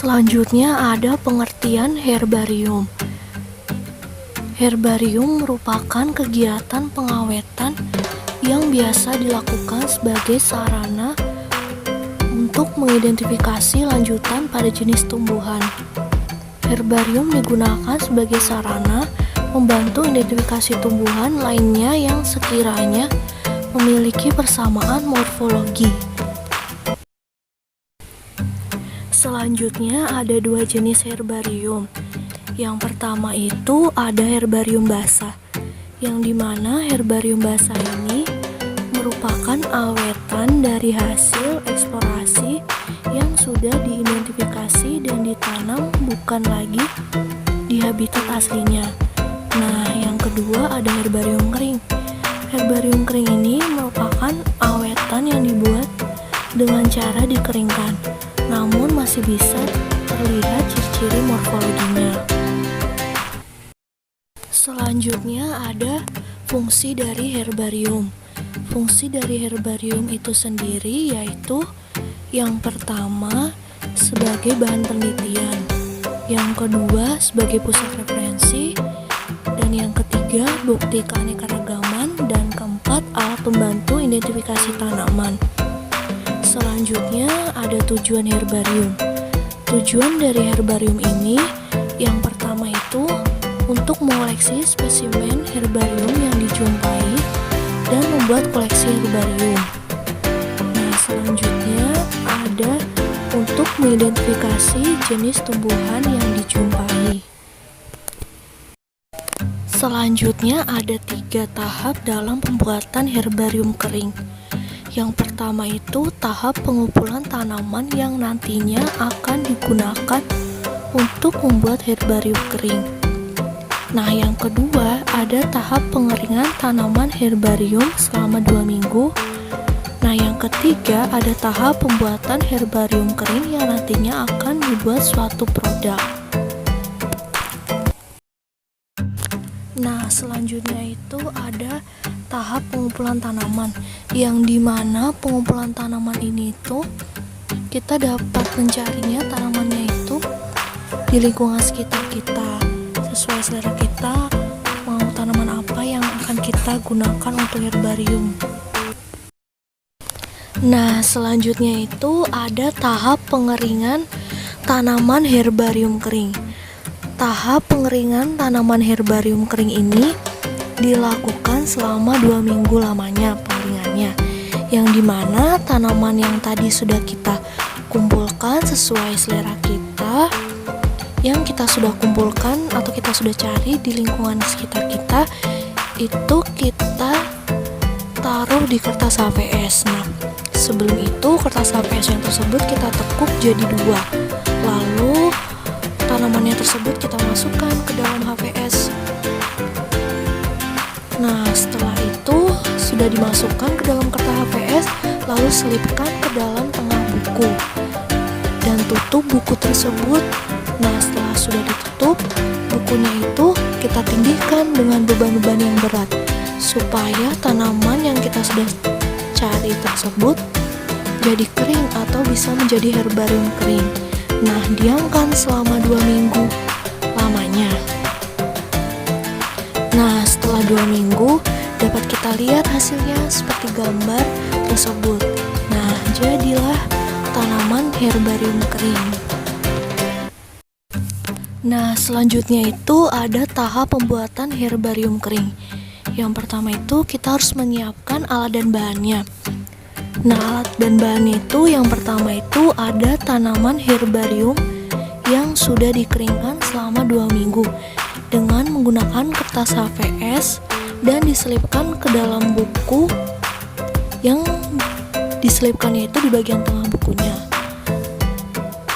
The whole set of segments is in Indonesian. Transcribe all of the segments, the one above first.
Selanjutnya ada pengertian herbarium. Herbarium merupakan kegiatan pengawetan yang biasa dilakukan sebagai sarana untuk mengidentifikasi lanjutan pada jenis tumbuhan. Herbarium digunakan sebagai sarana membantu identifikasi tumbuhan lainnya yang sekiranya memiliki persamaan morfologi. Selanjutnya ada dua jenis herbarium. Yang pertama itu ada herbarium basah, yang dimana herbarium basah ini merupakan awetan dari hasil eksplorasi yang sudah diidentifikasi dan ditanam bukan lagi di habitat aslinya. Nah, yang kedua ada herbarium kering. Herbarium kering ini merupakan awetan yang dibuat dengan cara dikeringkan, namun masih bisa terlihat ciri-ciri morfologinya. Selanjutnya ada fungsi dari herbarium. Fungsi dari herbarium itu sendiri yaitu yang pertama sebagai bahan penelitian, yang kedua sebagai pusat referensi, dan yang ketiga bukti keanekaragaman, dan keempat alat pembantu identifikasi tanaman. Selanjutnya ada tujuan herbarium. Tujuan dari herbarium ini yang pertama itu untuk mengoleksi spesimen herbarium yang dijumpai dan membuat koleksi herbarium. Nah, selanjutnya ada untuk mengidentifikasi jenis tumbuhan yang dijumpai. Selanjutnya ada 3 tahap dalam pembuatan herbarium kering. Yang pertama itu tahap pengumpulan tanaman yang nantinya akan digunakan untuk membuat herbarium kering. Nah, yang kedua ada tahap pengeringan tanaman herbarium selama 2 minggu. Nah, yang ketiga ada tahap pembuatan herbarium kering yang nantinya akan dibuat suatu produk. Nah, selanjutnya itu ada tahap pengumpulan tanaman, yang dimana pengumpulan tanaman ini itu kita dapat mencarinya tanamannya itu di lingkungan sekitar kita, sesuai selera kita mau tanaman apa yang akan kita gunakan untuk herbarium. Nah, selanjutnya itu ada tahap pengeringan tanaman herbarium kering. Tahap pengeringan tanaman herbarium kering ini dilakukan selama 2 minggu lamanya palingannya, yang dimana tanaman yang tadi sudah kita kumpulkan sesuai selera kita, yang kita sudah kumpulkan atau kita sudah cari di lingkungan sekitar kita, itu kita taruh di kertas HVS. Nah, sebelum itu kertas HVS yang tersebut kita tekuk jadi 2, lalu tanamannya tersebut kita masukkan ke dalam HVS. Nah, setelah itu sudah dimasukkan ke dalam kertas HVS, lalu selipkan ke dalam tengah buku dan tutup buku tersebut. Nah, setelah sudah ditutup, bukunya itu kita tindihkan dengan beban-beban yang berat supaya tanaman yang kita sudah cari tersebut jadi kering atau bisa menjadi herbarium kering. Nah, diamkan selama 2 minggu lamanya. Nah, setelah 2 minggu dapat kita lihat hasilnya seperti gambar tersebut. Nah, jadilah tanaman herbarium kering. Nah, selanjutnya itu ada tahap pembuatan herbarium kering. Yang pertama itu kita harus menyiapkan alat dan bahannya. Nah, alat dan bahannya itu yang pertama itu ada tanaman herbarium yang sudah dikeringkan selama 2 minggu dengan menggunakan kertas HVS dan diselipkan ke dalam buku, yang diselipkannya itu di bagian tengah bukunya.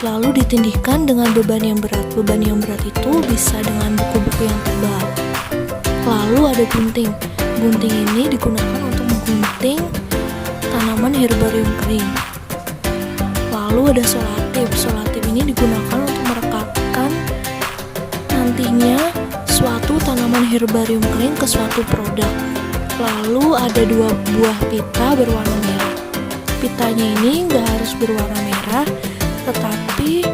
Lalu ditindihkan dengan beban yang berat. Beban yang berat itu bisa dengan buku-buku yang tebal. Lalu ada gunting. Gunting ini digunakan untuk menggunting tanaman herbarium kering. Lalu ada solatif. Solatif ini digunakan untuk merekatkan nantinya suatu tanaman herbarium kering ke suatu produk. Lalu ada 2 buah pita berwarna merah. Pitanya ini nggak harus berwarna merah, tetapi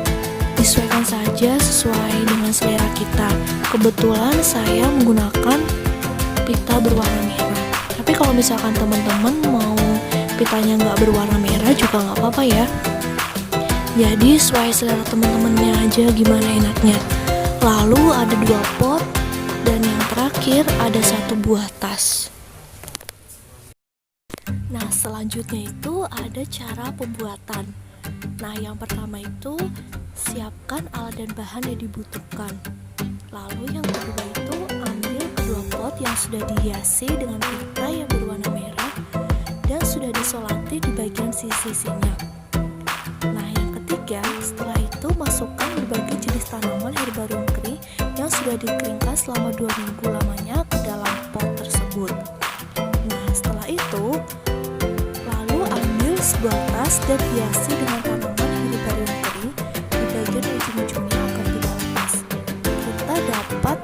Disesuaikan saja sesuai dengan selera kita. Kebetulan saya menggunakan pita berwarna merah. Tapi kalau misalkan teman-teman mau pitanya nggak berwarna merah juga nggak apa-apa ya. Jadi sesuai selera teman-temannya aja gimana enaknya. Lalu ada 2 pot dan yang terakhir ada 1 buah tas. Nah, selanjutnya itu ada cara pembuatan. Nah, yang pertama itu siapkan alat dan bahan yang dibutuhkan. Lalu yang kedua itu ambil kedua pot yang sudah dihiasi dengan pita yang berwarna merah dan sudah disolati di bagian sisi-sisinya. Nah, yang ketiga, setelah itu masukkan berbagai jenis tanaman herbarium kering yang sudah dikeringkan selama 2 minggu lamanya ke dalam pot tersebut. Nah, setelah itu lalu ambil sebuah tas dan hiasi dengan tanaman herbarium kering di bagian ujung-ujungnya agar tidak lepas. Kita dapat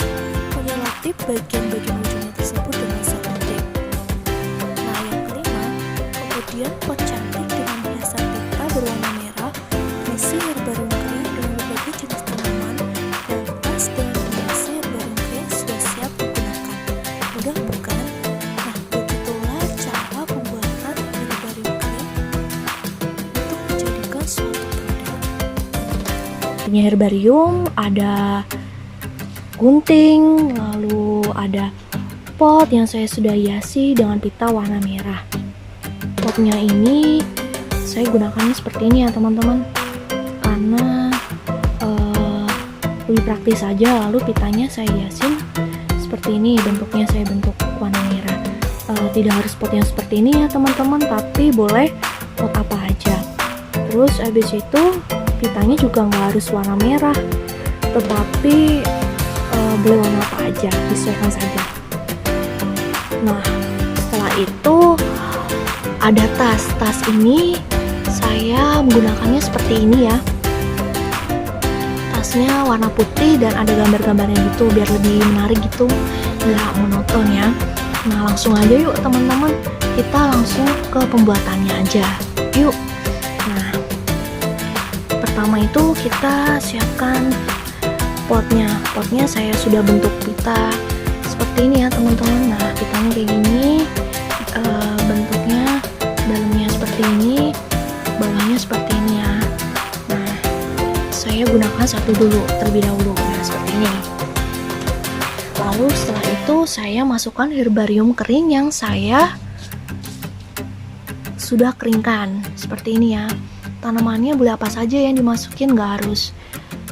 menyelotip bagian-bagian ujungnya tersebut dengan selotip. Nah, yang kelima, kemudian pot cantik dengan hiasan pita berwarna merah, isi herbarium kering dengan berbagai jenis tanaman, dan tas dengan hiasi herbarium kering sudah siap digunakan. Mudah bukan? Nah, begitulah cara pembuatan herbarium kering untuk dijadikan suatu produk. Punya herbarium ada gunting, lalu ada pot yang saya sudah hiasi dengan pita warna merah. Potnya ini saya gunakannya seperti ini ya teman-teman, karena lebih praktis saja. Lalu pitanya saya hiasin seperti ini, bentuknya saya bentuk warna merah. Tidak harus pot yang seperti ini ya teman-teman, tapi boleh pot apa aja. Terus habis itu pitanya juga nggak harus warna merah, tetapi boleh warna apa aja, disesuaikan saja. Nah, setelah itu ada tas. Tas ini saya menggunakannya seperti ini ya. Tasnya warna putih dan ada gambar-gambarnya gitu biar lebih menarik gitu, nggak monoton ya. Nah, langsung aja yuk teman-teman, kita langsung ke pembuatannya aja. Yuk. Nah, pertama itu kita siapkan potnya. Potnya saya sudah bentuk pita seperti ini ya teman-teman. Nah, pitanya kayak gini, bentuknya dalamnya seperti ini, bawahnya seperti ini ya. Nah, saya gunakan satu dulu terlebih dahulu. Nah, seperti ini. Lalu setelah itu saya masukkan herbarium kering yang saya sudah keringkan seperti ini ya. Tanamannya boleh apa saja yang dimasukin, nggak harus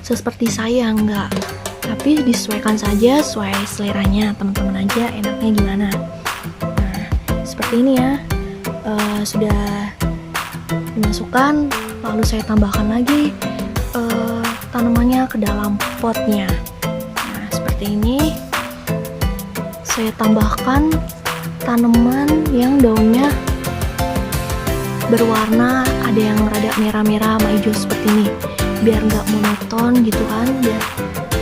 seperti saya, enggak, tapi disesuaikan saja sesuai seleranya teman-teman aja enaknya gimana. Nah, seperti ini ya, sudah dimasukkan, lalu saya tambahkan lagi tanamannya ke dalam potnya. Nah, seperti ini saya tambahkan tanaman yang daunnya berwarna, ada yang rada merah-merah sama hijau seperti ini, biar nggak monoton gitu kan, biar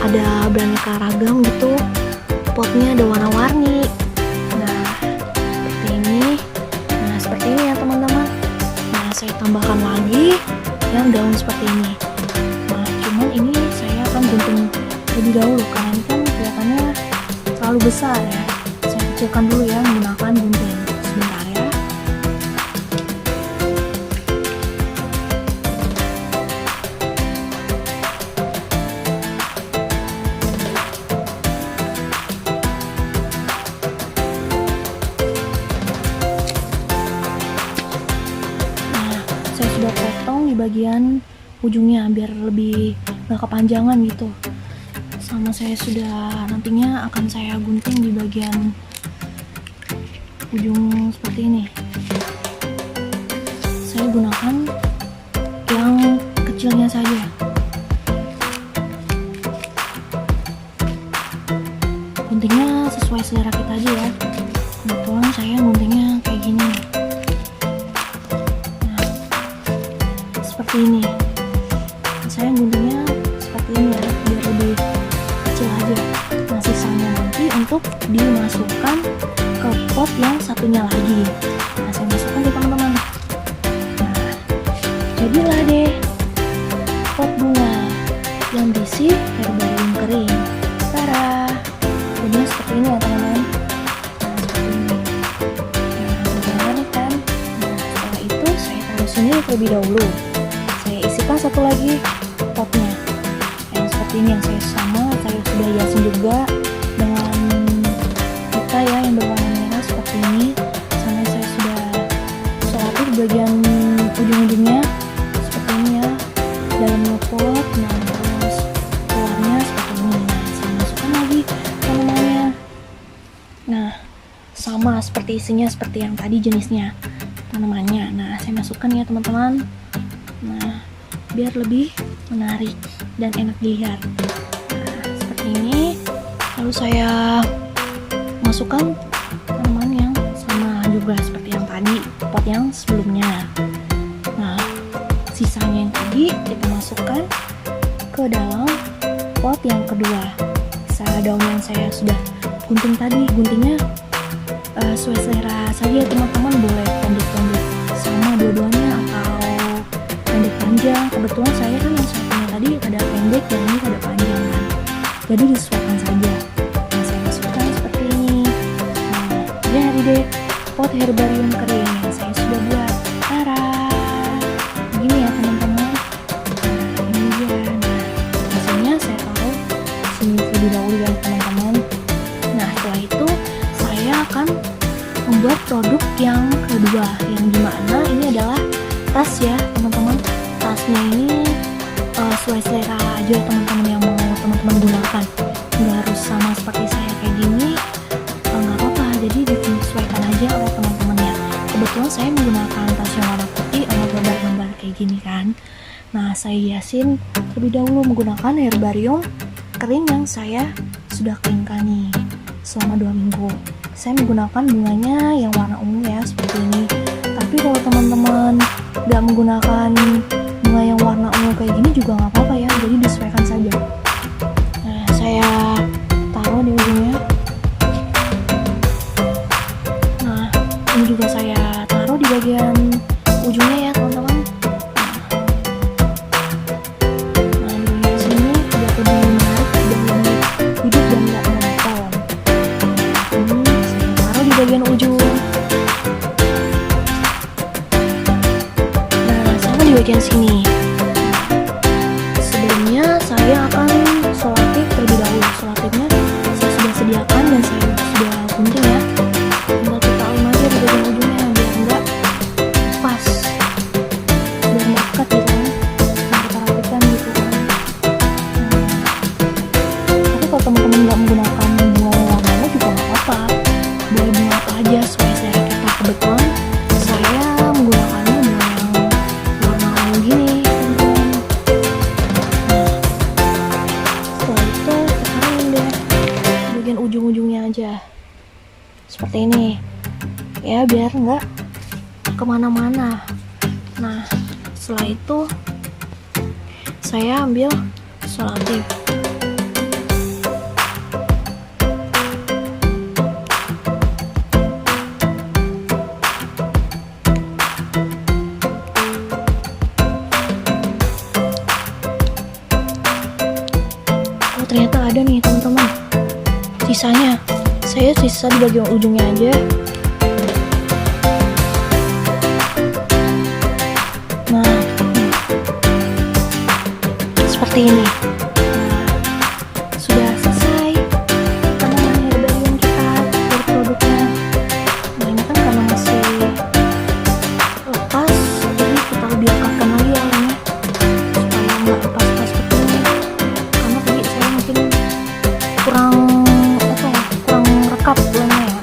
ada beraneka ragam gitu, potnya ada warna-warni. Nah, seperti ini. Nah, seperti ini ya teman-teman. Nah, saya tambahkan lagi yang daun seperti ini. Nah, cuman ini saya akan gunting lebih dahulu karena ini kan kelihatannya terlalu besar ya. Saya kecilkan dulu ya menggunakan gunting. Sebentar ya. Saya sudah potong di bagian ujungnya biar lebih gak kepanjangan gitu. Sama saya sudah nantinya akan saya gunting di bagian ujung seperti ini. Saya gunakan yang kecilnya saja. Guntingnya sesuai selera kita aja ya. Kebetulan saya guntingnya kayak gini. Seperti ini, saya guntingnya seperti ini ya, biar lebih kecil aja. Nah, sisanya nanti untuk dimasukkan ke pot yang satunya lagi. Nah, saya masukkan deh teman-teman. Nah, jadilah deh pot bunga. yang berisi herbarium kering. Tara, jadinya seperti ini ya teman-teman. Nah, seperti ini. Nah, bagaimana nih kan? Nah, setelah itu saya taruh sini terlebih dahulu. Saya isikan satu lagi potnya. Yang seperti ini yang saya sudah hiasin juga dengan kita ya yang berwarna merah seperti ini. Sama saya sudah solati di bagian ujung-ujungnya seperti ini ya. Dalamnya pot, nah terus keluarnya seperti ini. Nah, saya masukkan lagi tanamannya. Nah, sama seperti isinya seperti yang tadi jenisnya tanamannya. Nah, saya masukkan ya teman-teman. Nah, biar lebih menarik dan enak dilihat. Nah, seperti ini. Lalu saya masukkan tanaman yang sama juga seperti yang tadi, pot yang sebelumnya. Nah, sisanya yang tadi kita masukkan ke dalam pot yang kedua. Daun yang saya sudah gunting tadi, guntingnya sesuai selera saja teman-teman, boleh pendek-pendek sama dua-duanya atau pendek panjang. Kebetulan saya kan yang saya punya tadi ada pendek dan ini ada panjang kan, jadi disesuaikan saja. Nah, saya masukkan seperti ini. Nah, jadi deh pot herbarium kering yang saya sudah buat. Tara, begini ya teman-teman. Nah, ini dia. Nah, hasilnya saya taruh sini terlebih dahulu ya teman-teman. Nah, setelah itu saya akan membuat produk yang kedua, yang dimana ini adalah tas ya teman-teman. Tasnya ini sesuai selera aja teman-teman yang mau teman-teman gunakan, nggak harus sama seperti saya kayak gini, nggak apa-apa, jadi disesuaikan aja oleh teman-teman ya. Kebetulan saya menggunakan tas yang warna putih sama gambar-gambar kayak gini kan. Nah, saya hiasin terlebih dahulu menggunakan herbarium kering yang saya sudah keringkan nih selama 2 minggu. Saya menggunakan bunganya yang warna ungu ya seperti ini. Tapi kalau teman-teman tidak menggunakan bunga yang warna ungu kayak gini juga nggak apa-apa ya, jadi disesuaikan saja. Nah, saya taruh di ujungnya. Nah, ini juga saya taruh di bagian ujungnya ya teman-teman. Nah, di bagian sini biar lebih menarik dan lebih hidup dan nggak monoton. Ini saya taruh di bagian ujung. Nah, sama di bagian sini. Sebelumnya saya akan solatif terlebih dahulu. Solatifnya saya sudah sediakan dan saya sudah gunting ya. Tinggal kita alun aja di bagian ujungnya biar enggak pas, biar dekat gitu kan. Nah, kita rapikan gitu kan. Tapi kalau teman-teman nggak menggunakan bunga yang warna ungu juga nggak apa-apa, boleh bunga apa aja sesuai selera kita. Kebetulan saya menggunakannya bunga yang warna ungu gini. Ujung-ujungnya aja seperti ini ya, biar nggak kemana-mana. Nah, setelah itu saya ambil solatif. Oh, ternyata ada nih teman-teman. Sisanya saya sisa di bagian ujungnya aja. Nah, seperti ini. Nah, sudah selesai tanaman herbarium kita dari produknya. Nah, ini kan karena masih lepas, jadi kita lebih rekatkan lagi alatnya supaya nggak lepas-lepas seperti ini. Karena tadi saya mungkin kurang rekat bulannya ya.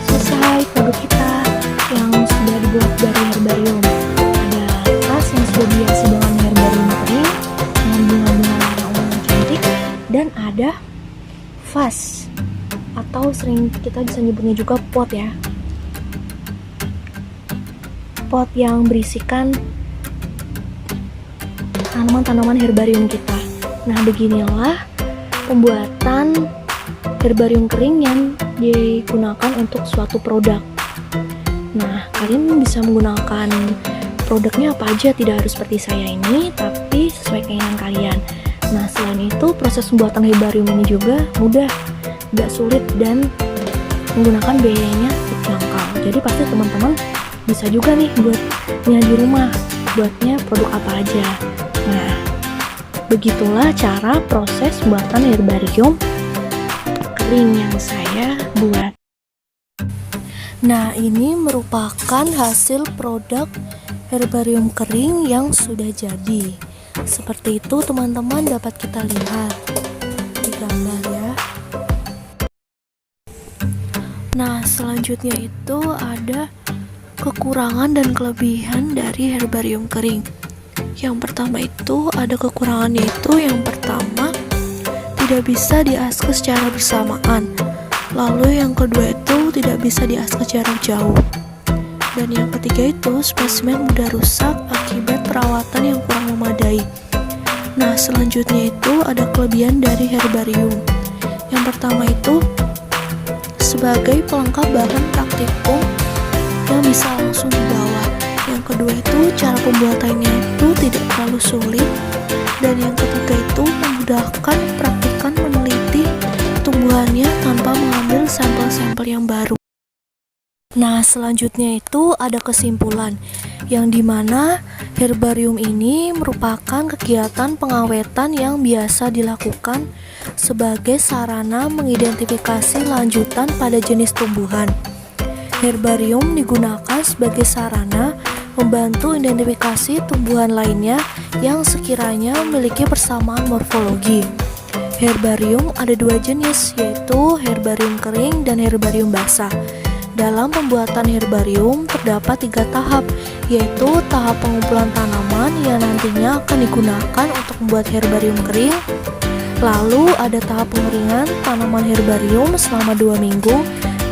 Selesai produk kita yang sudah dibuat dari herbarium. Ada tas yang sudah dihiasi dengan herbarium kering dengan bunga-bunga warna ungu yang cantik, dan ada vas atau sering kita bisa nyebutnya juga pot ya. Pot yang berisikan tanaman-tanaman herbarium kita. Nah, beginilah pembuatan herbarium kering yang digunakan untuk suatu produk. Nah, kalian bisa menggunakan produknya apa aja, tidak harus seperti saya ini, tapi sesuai keinginan kalian. Nah, selain itu, proses pembuatan herbarium ini juga mudah, gak sulit, dan menggunakan biayanya terjangkau. Jadi pasti teman-teman bisa juga nih buatnya di rumah, buatnya produk apa aja. Nah, begitulah cara proses pembuatan herbarium kering yang saya buat. Nah, ini merupakan hasil produk herbarium kering yang sudah jadi. Seperti itu teman-teman, dapat kita lihat di gambar ya. Nah, selanjutnya itu ada kekurangan dan kelebihan dari herbarium kering. Yang pertama itu ada kekurangannya, itu yang pertama tidak bisa diakses secara bersamaan. Lalu yang kedua itu tidak bisa diakses jarak jauh. Dan yang ketiga itu spesimen mudah rusak akibat perawatan yang kurang memadai. Nah, selanjutnya itu ada kelebihan dari herbarium. Yang pertama itu sebagai pelengkap bahan praktikum yang bisa langsung dibawa. Yang kedua itu cara pembuatannya itu tidak terlalu sulit. Dan yang ketiga itu memudahkan praktikan meneliti tumbuhannya tanpa mengambil sampel-sampel yang baru. Nah, selanjutnya itu ada kesimpulan, yang dimana herbarium ini merupakan kegiatan pengawetan yang biasa dilakukan sebagai sarana mengidentifikasi lanjutan pada jenis tumbuhan. Herbarium digunakan sebagai sarana membantu identifikasi tumbuhan lainnya yang sekiranya memiliki persamaan morfologi. Herbarium ada dua jenis, yaitu herbarium kering dan herbarium basah. Dalam pembuatan herbarium terdapat 3 tahap, yaitu tahap pengumpulan tanaman yang nantinya akan digunakan untuk membuat herbarium kering. Lalu ada tahap pengeringan tanaman herbarium selama 2 minggu.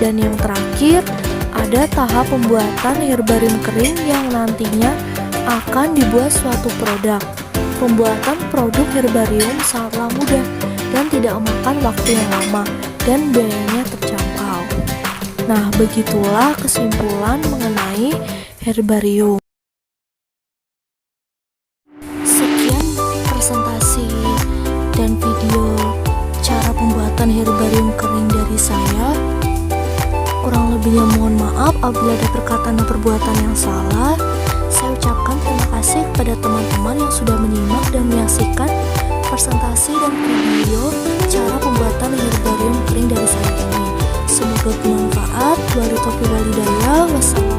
Dan yang terakhir ada tahap pembuatan herbarium kering yang nantinya akan dibuat suatu produk. Pembuatan produk herbarium sangatlah mudah dan tidak memakan waktu yang lama dan biayanya terjangkau. Nah, begitulah kesimpulan mengenai herbarium. Sekian presentasi dan video cara pembuatan herbarium kering dari saya. Kurang lebihnya mohon maaf apabila ada perkataan dan perbuatan yang salah. Saya ucapkan terima kasih kepada teman-teman yang sudah menyimak dan menyaksikan presentasi dan video cara pembuatan herbarium kering dari saya ini. Semoga bermanfaat. Wabillahi taufiq wal hidayah. Wassalamualaikum.